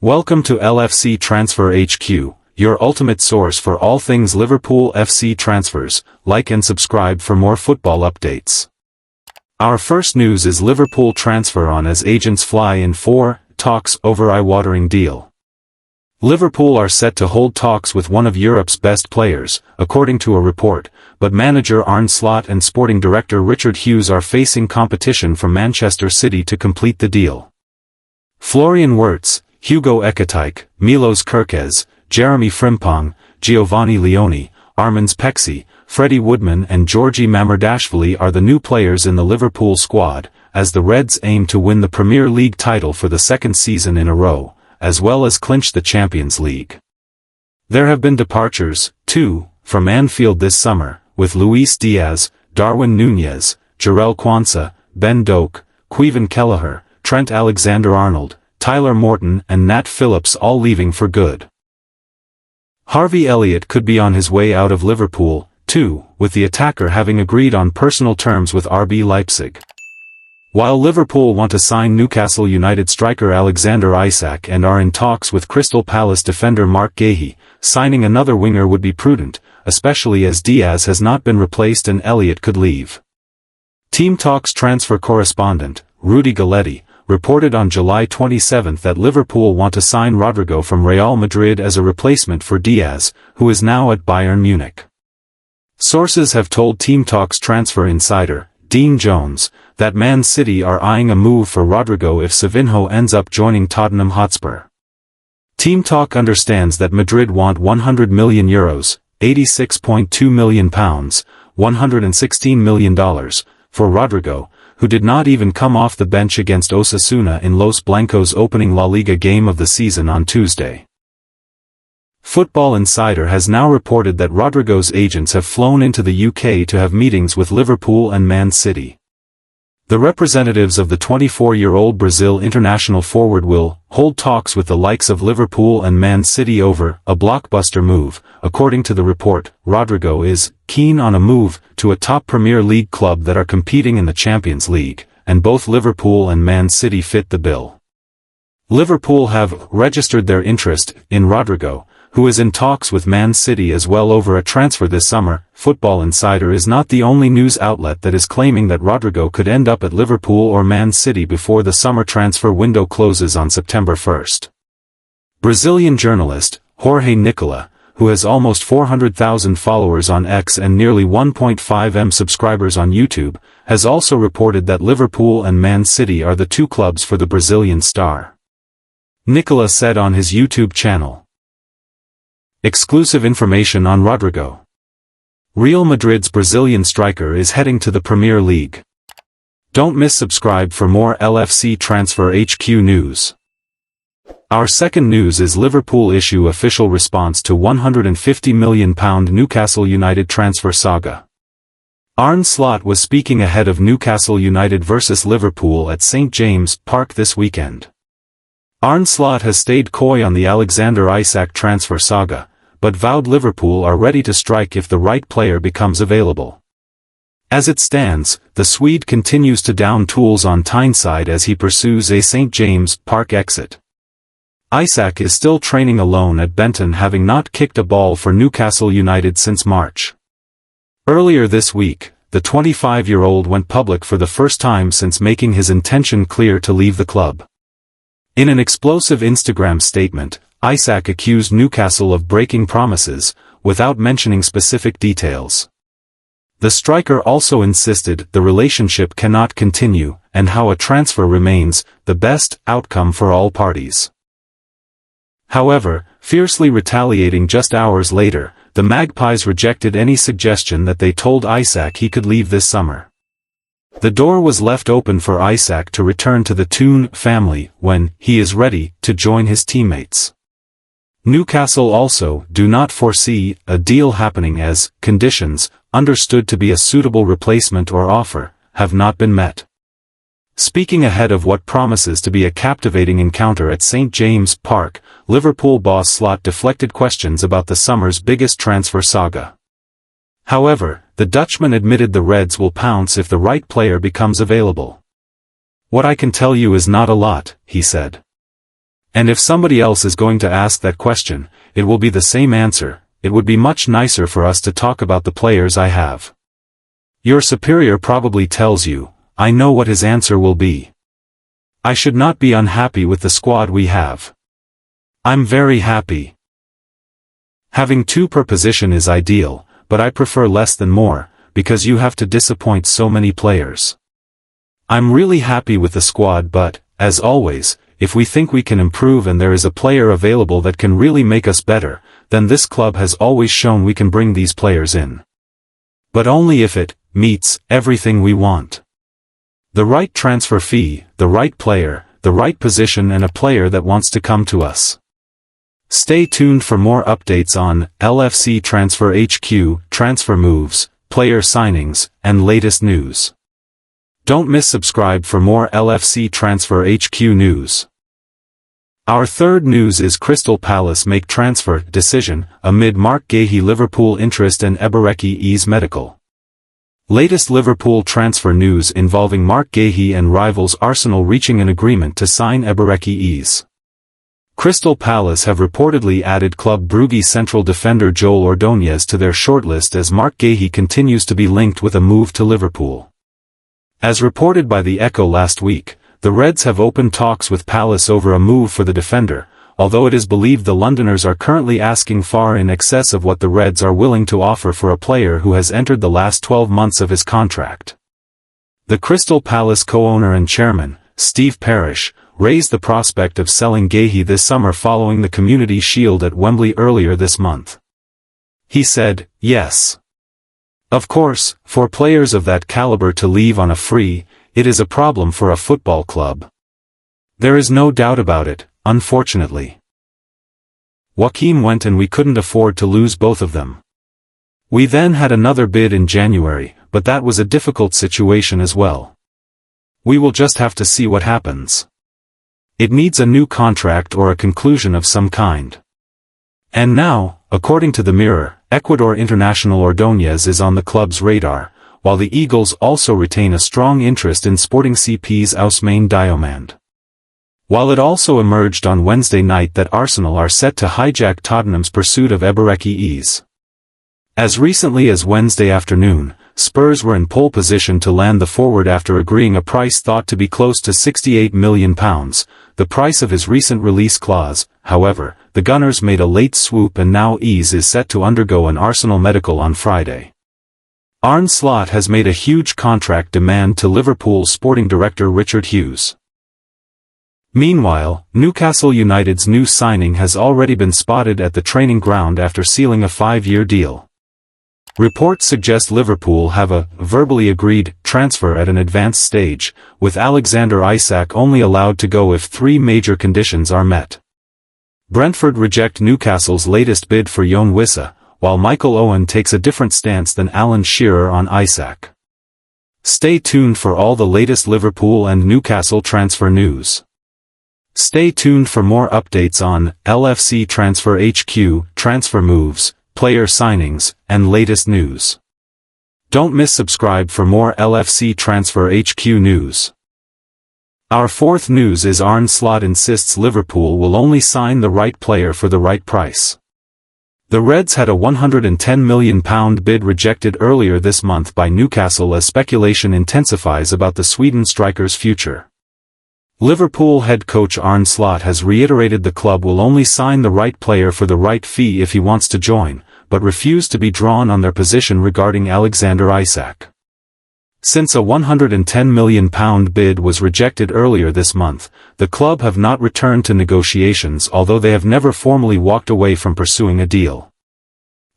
Welcome to LFC Transfer HQ, your ultimate source for all things Liverpool FC transfers. Like and subscribe for more football updates. Our first news is Liverpool transfer on as agents fly in for talks over eye-watering deal. Liverpool are set to hold talks with one of Europe's best players, according to a report, but manager Arne Slot and sporting director Richard Hughes are facing competition from Manchester City to complete the deal. Florian Wirtz, Hugo Ekitike, Milos Kerkez, Jeremy Frimpong, Giovanni Leone, Armand Pexi, Freddie Woodman and Georgi Mamardashvili are the new players in the Liverpool squad, as the Reds aim to win the Premier League title for the second season in a row, as well as clinch the Champions League. There have been departures, too, from Anfield this summer, with Luis Diaz, Darwin Núñez, Jarell Quansah, Ben Doak, Caoimhin Kelleher, Trent Alexander-Arnold, Tyler Morton and Nat Phillips all leaving for good. Harvey Elliott could be on his way out of Liverpool, too, with the attacker having agreed on personal terms with RB Leipzig. While Liverpool want to sign Newcastle United striker Alexander Isak and are in talks with Crystal Palace defender Marc Guehi, signing another winger would be prudent, especially as Diaz has not been replaced and Elliott could leave. Team Talks transfer correspondent, Rudy Galletti, reported on July 27 that Liverpool want to sign Rodrigo from Real Madrid as a replacement for Diaz, who is now at Bayern Munich. Sources have told Team Talks transfer insider, Dean Jones, that Man City are eyeing a move for Rodrigo if Savinho ends up joining Tottenham Hotspur. Team Talk understands that Madrid want €100 million, £86.2 million, $116 million, for Rodrigo, who did not even come off the bench against Osasuna in Los Blancos' opening La Liga game of the season on Tuesday. Football Insider has now reported that Rodrigo's agents have flown into the UK to have meetings with Liverpool and Man City. The representatives of the 24-year-old Brazil international forward will hold talks with the likes of Liverpool and Man City over a blockbuster move. According to the report, Rodrigo is keen on a move to a top Premier League club that are competing in the Champions League, and both Liverpool and Man City fit the bill. Liverpool have registered their interest in Rodrigo, who is in talks with Man City as well over a transfer this summer. Football Insider is not the only news outlet that is claiming that Rodrigo could end up at Liverpool or Man City before the summer transfer window closes on September 1. Brazilian journalist, Jorge Nicola, who has almost 400,000 followers on X and nearly 1.5M subscribers on YouTube, has also reported that Liverpool and Man City are the two clubs for the Brazilian star. Nicola said on his YouTube channel, "Exclusive information on Rodrigo. Real Madrid's Brazilian striker is heading to the Premier League. Don't miss subscribe for more LFC Transfer HQ news." Our second news is Liverpool issue official response to £150 million Newcastle United transfer saga. Arne Slot was speaking ahead of Newcastle United vs Liverpool at St James' Park this weekend. Arne Slot has stayed coy on the Alexander Isak transfer saga, but vowed Liverpool are ready to strike if the right player becomes available. As it stands, the Swede continues to down tools on Tyneside as he pursues a St James' Park exit. Isak is still training alone at Benton, having not kicked a ball for Newcastle United since March. Earlier this week, the 25-year-old went public for the first time since making his intention clear to leave the club. In an explosive Instagram statement, Isak accused Newcastle of breaking promises, without mentioning specific details. The striker also insisted the relationship cannot continue, and how a transfer remains the best outcome for all parties. However, fiercely retaliating just hours later, the Magpies rejected any suggestion that they told Isak he could leave this summer. The door was left open for Isak to return to the Toon family when he is ready to join his teammates. Newcastle also do not foresee a deal happening as conditions, understood to be a suitable replacement or offer, have not been met. Speaking ahead of what promises to be a captivating encounter at St James' Park, Liverpool boss Slot deflected questions about the summer's biggest transfer saga. However, the Dutchman admitted the Reds will pounce if the right player becomes available. "What I can tell you is not a lot," he said. And if somebody else is going to ask that question, it will be the same answer. It would be much nicer for us to talk about the players I have. Your superior probably tells you, I know what his answer will be. I should not be unhappy with the squad we have. I'm very happy. Having 2 per position is ideal, but I prefer less than more, because you have to disappoint so many players. I'm really happy with the squad, but, as always, if we think we can improve and there is a player available that can really make us better, then this club has always shown we can bring these players in. But only if it meets everything we want. The right transfer fee, the right player, the right position, and a player that wants to come to us. Stay tuned for more updates on LFC Transfer HQ, transfer moves, player signings, and latest news. Don't miss subscribe for more LFC Transfer HQ news. Our third news is Crystal Palace make transfer decision amid Marc Guehi Liverpool interest and Eberechi Eze medical. Latest Liverpool transfer news involving Marc Guehi and rivals Arsenal reaching an agreement to sign Eberechi Eze. Crystal Palace have reportedly added Club Brugge central defender Joel Ordóñez to their shortlist as Marc Guehi continues to be linked with a move to Liverpool. As reported by the Echo last week, the Reds have opened talks with Palace over a move for the defender, although it is believed the Londoners are currently asking far in excess of what the Reds are willing to offer for a player who has entered the last 12 months of his contract. The Crystal Palace co-owner and chairman, Steve Parish, raised the prospect of selling Guehi this summer following the Community Shield at Wembley earlier this month. He said, "Yes. Of course, for players of that caliber to leave on a free, it is a problem for a football club. There is no doubt about it, unfortunately. Joachim went and we couldn't afford to lose both of them. We then had another bid in January, but that was a difficult situation as well. We will just have to see what happens. It needs a new contract or a conclusion of some kind." And now, according to the Mirror, Ecuador international Ordóñez is on the club's radar, while the Eagles also retain a strong interest in Sporting CP's Ousmane Diomande. While it also emerged on Wednesday night that Arsenal are set to hijack Tottenham's pursuit of Eberechi Eze. As recently as Wednesday afternoon, Spurs were in pole position to land the forward after agreeing a price thought to be close to £68 million, the price of his recent release clause. However, the Gunners made a late swoop and now Eze is set to undergo an Arsenal medical on Friday. Arne Slot has made a huge contract demand to Liverpool sporting director Richard Hughes. Meanwhile, Newcastle United's new signing has already been spotted at the training ground after sealing a 5-year deal. Reports suggest Liverpool have a verbally agreed transfer at an advanced stage, with Alexander Isak only allowed to go if 3 major conditions are met. Brentford reject Newcastle's latest bid for Yoane Wissa, while Michael Owen takes a different stance than Alan Shearer on Isak. Stay tuned for all the latest Liverpool and Newcastle transfer news. Stay tuned for more updates on LFC Transfer HQ, transfer moves, player signings, and latest news. Don't miss subscribe for more LFC Transfer HQ news. Our fourth news is Arne Slot insists Liverpool will only sign the right player for the right price. The Reds had a £110 million bid rejected earlier this month by Newcastle as speculation intensifies about the Sweden striker's future. Liverpool head coach Arne Slot has reiterated the club will only sign the right player for the right fee if he wants to join, but refused to be drawn on their position regarding Alexander Isak. Since a £110 million bid was rejected earlier this month, the club have not returned to negotiations, although they have never formally walked away from pursuing a deal.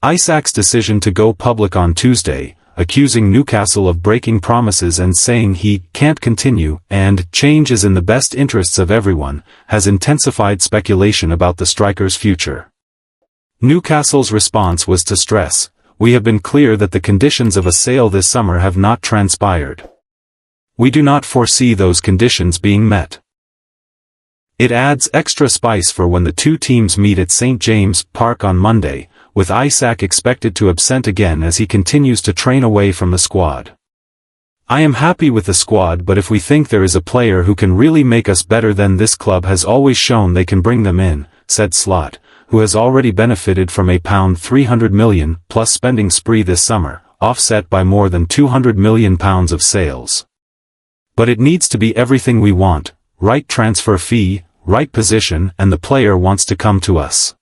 Isak's decision to go public on Tuesday, accusing Newcastle of breaking promises and saying he can't continue and change is in the best interests of everyone, has intensified speculation about the striker's future. Newcastle's response was to stress, "We have been clear that the conditions of a sale this summer have not transpired. We do not foresee those conditions being met." It adds extra spice for when the two teams meet at St. James' Park on Monday, with Isak expected to absent again as he continues to train away from the squad. "I am happy with the squad, but if we think there is a player who can really make us better, then this club has always shown they can bring them in," said Slot, who has already benefited from a £300 million plus spending spree this summer, offset by more than £200 million of sales. "But it needs to be everything we want, right transfer fee, right position, and the player wants to come to us.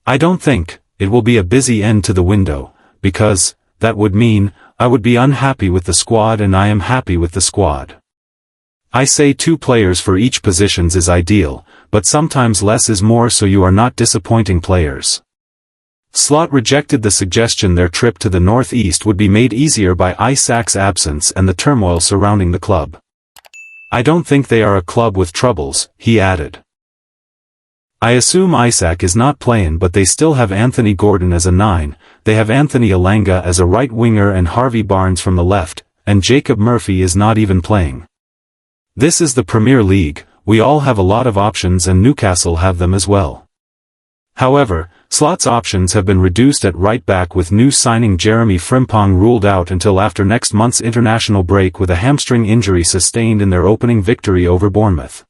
I don't think it will be a busy end to the window, because that would mean I would be unhappy with the squad and I am happy with the squad. I say 2 players for each positions is ideal, but sometimes less is more, so you are not disappointing players." Slot rejected the suggestion their trip to the northeast would be made easier by Isak's absence and the turmoil surrounding the club. "I don't think they are a club with troubles," he added. "I assume Isak is not playing, but they still have Anthony Gordon as a 9, they have Anthony Elanga as a right winger and Harvey Barnes from the left, and Jacob Murphy is not even playing. This is the Premier League, we all have a lot of options and Newcastle have them as well." However, Slot's options have been reduced at right back, with new signing Jeremy Frimpong ruled out until after next month's international break with a hamstring injury sustained in their opening victory over Bournemouth.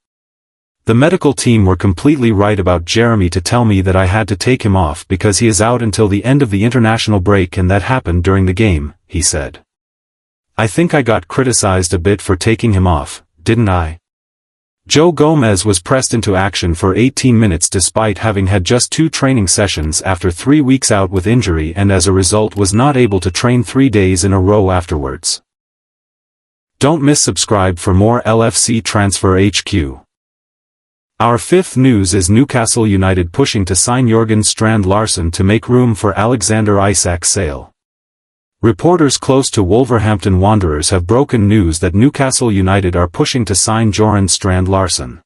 "The medical team were completely right about Jeremy to tell me that I had to take him off because he is out until the end of the international break, and that happened during the game," he said. "I think I got criticized a bit for taking him off, didn't I?" Joe Gomez was pressed into action for 18 minutes despite having had just 2 training sessions after 3 weeks out with injury, and as a result was not able to train 3 days in a row afterwards. Don't miss subscribe for more LFC Transfer HQ. Our 5th news is Newcastle United pushing to sign Jørgen Strand Larsen to make room for Alexander Isak's sale. Reporters close to Wolverhampton Wanderers have broken news that Newcastle United are pushing to sign Jørgen Strand Larsen.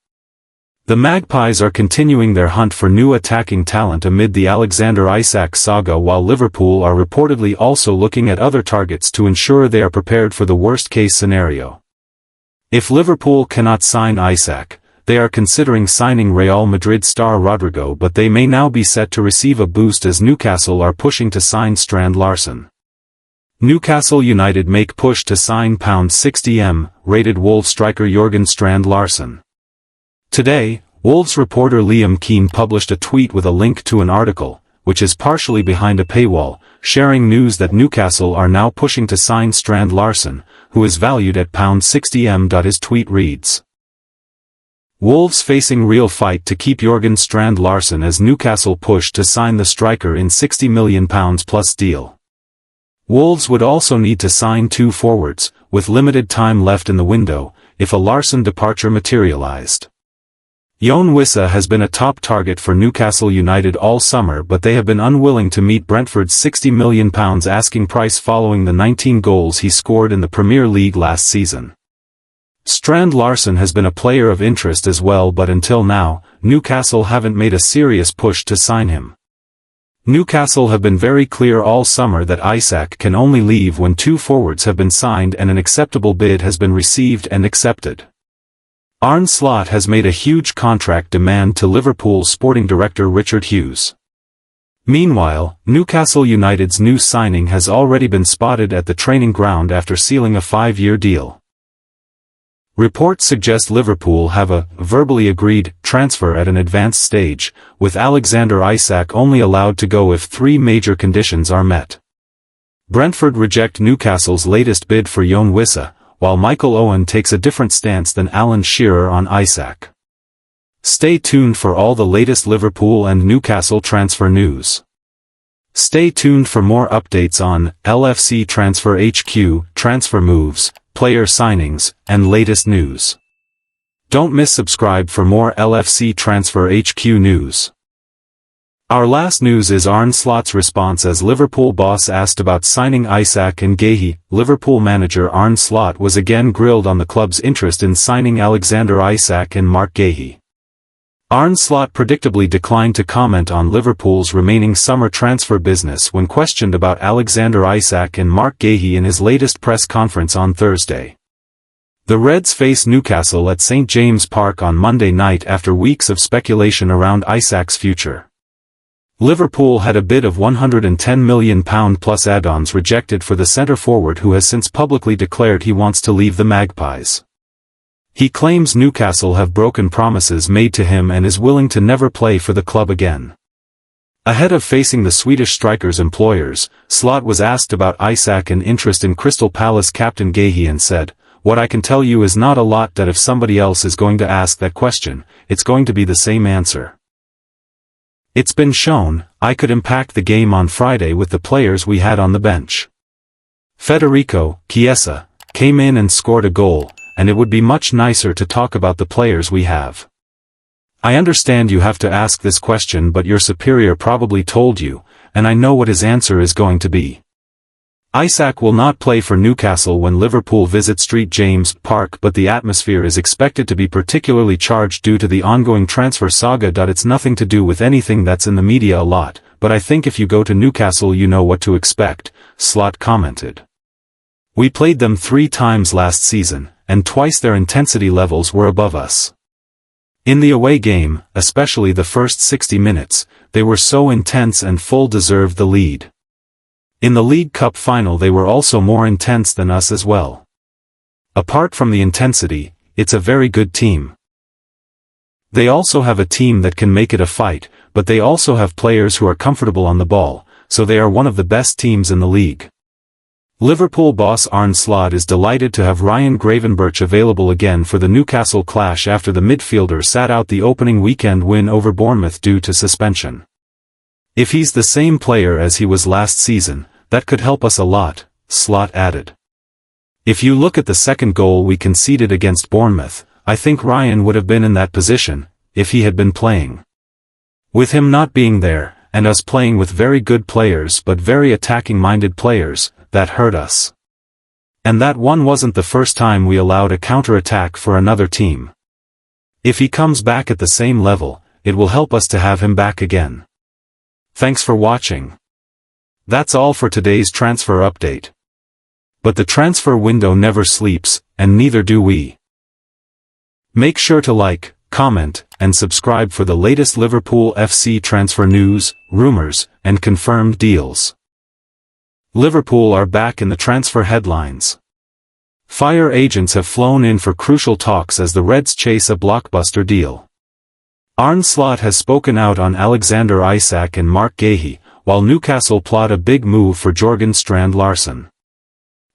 The Magpies are continuing their hunt for new attacking talent amid the Alexander Isak saga, while Liverpool are reportedly also looking at other targets to ensure they are prepared for the worst-case scenario. If Liverpool cannot sign Isak, they are considering signing Real Madrid star Rodrigo, but they may now be set to receive a boost as Newcastle are pushing to sign Strand Larsen. Newcastle United make push to sign £60M rated Wolves striker Jørgen Strand Larsen. Today, Wolves reporter Liam Keane published a tweet with a link to an article, which is partially behind a paywall, sharing news that Newcastle are now pushing to sign Strand Larsen, who is valued at £60M. His tweet reads: "Wolves facing real fight to keep Jørgen Strand Larsen as Newcastle push to sign the striker in £60 million plus deal. Wolves would also need to sign 2 forwards, with limited time left in the window, if a Larsen departure materialized. Jørgen Wissa has been a top target for Newcastle United all summer, but they have been unwilling to meet Brentford's £60 million asking price following the 19 goals he scored in the Premier League last season. Strand Larsen has been a player of interest as well, but until now, Newcastle haven't made a serious push to sign him. Newcastle have been very clear all summer that Isak can only leave when 2 forwards have been signed and an acceptable bid has been received and accepted. Arne Slot has made a huge contract demand to Liverpool sporting director Richard Hughes. Meanwhile, Newcastle United's new signing has already been spotted at the training ground after sealing a 5-year deal. Reports suggest Liverpool have a verbally agreed transfer at an advanced stage, with Alexander Isak only allowed to go if 3 major conditions are met. Brentford reject Newcastle's latest bid for Jørgen Wissa, while Michael Owen takes a different stance than Alan Shearer on Isak. Stay tuned for all the latest Liverpool and Newcastle transfer news. Stay tuned for more updates on LFC Transfer HQ, transfer moves, player signings, and latest news. Don't miss subscribe for more LFC Transfer HQ news. Our last news is Arne Slot's response as Liverpool boss asked about signing Isak and Guehi. Liverpool manager Arne Slot was again grilled on the club's interest in signing Alexander Isak and Marc Guehi. Arne Slot predictably declined to comment on Liverpool's remaining summer transfer business when questioned about Alexander Isak and Marc Guehi in his latest press conference on Thursday. The Reds face Newcastle at St James Park on Monday night after weeks of speculation around Isak's future. Liverpool had a bid of £110 million plus add-ons rejected for the centre-forward who has since publicly declared he wants to leave the Magpies. He claims Newcastle have broken promises made to him and is willing to never play for the club again. Ahead of facing the Swedish striker's employers, Slot was asked about Isak and interest in Crystal Palace captain Guehi and said, "What I can tell you is not a lot, that if somebody else is going to ask that question, it's going to be the same answer. It's been shown, I could impact the game on Friday with the players we had on the bench. Federico Chiesa came in and scored a goal, and it would be much nicer to talk about the players we have. I understand you have to ask this question, but your superior probably told you, and I know what his answer is going to be. Isak will not play for Newcastle when Liverpool visit St James' Park, but the atmosphere is expected to be particularly charged due to the ongoing transfer saga. It's nothing to do with anything that's in the media a lot, but I think if you go to Newcastle you know what to expect," Slot commented. "We played them 3 times last season, and twice their intensity levels were above us. In the away game, especially the first 60 minutes, they were so intense and full deserved the lead. In the League Cup final they were also more intense than us as well. Apart from the intensity, it's a very good team. They also have a team that can make it a fight, but they also have players who are comfortable on the ball, so they are one of the best teams in the league." Liverpool boss Arne Slot is delighted to have Ryan Gravenberch available again for the Newcastle clash after the midfielder sat out the opening weekend win over Bournemouth due to suspension. "If he's the same player as he was last season, that could help us a lot," Slot added. "If you look at the second goal we conceded against Bournemouth, I think Ryan would have been in that position, if he had been playing. With him not being there, and us playing with very good players but very attacking-minded players, that hurt us. And that one wasn't the first time we allowed a counter-attack for another team. If he comes back at the same level, it will help us to have him back again." Thanks for watching. That's all for today's transfer update. But the transfer window never sleeps, and neither do we. Make sure to like, comment, and subscribe for the latest Liverpool FC transfer news, rumours, and confirmed deals. Liverpool are back in the transfer headlines. Fire agents have flown in for crucial talks as the Reds chase a blockbuster deal. Arne Slot has spoken out on Alexander Isak and Marc Guehi, while Newcastle plot a big move for Jorgen Strand Larsen.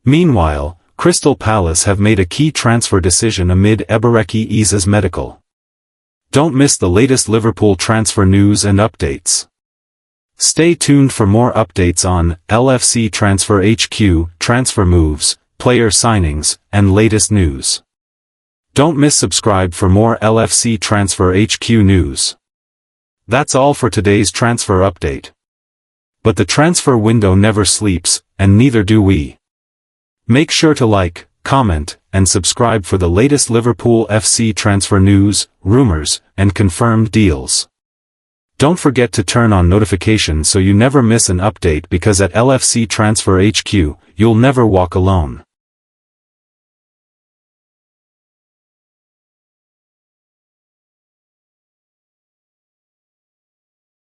Meanwhile, Crystal Palace have made a key transfer decision amid Eberechi Eze's medical. Don't miss the latest Liverpool transfer news and updates. Stay tuned for more updates on LFC Transfer HQ, transfer moves, player signings, and latest news. Don't miss subscribe for more LFC Transfer HQ news. That's all for today's transfer update. But the transfer window never sleeps, and neither do we. Make sure to like, comment, and subscribe for the latest Liverpool FC transfer news, rumours, and confirmed deals. Don't forget to turn on notifications so you never miss an update, because at LFC Transfer HQ, you'll never walk alone.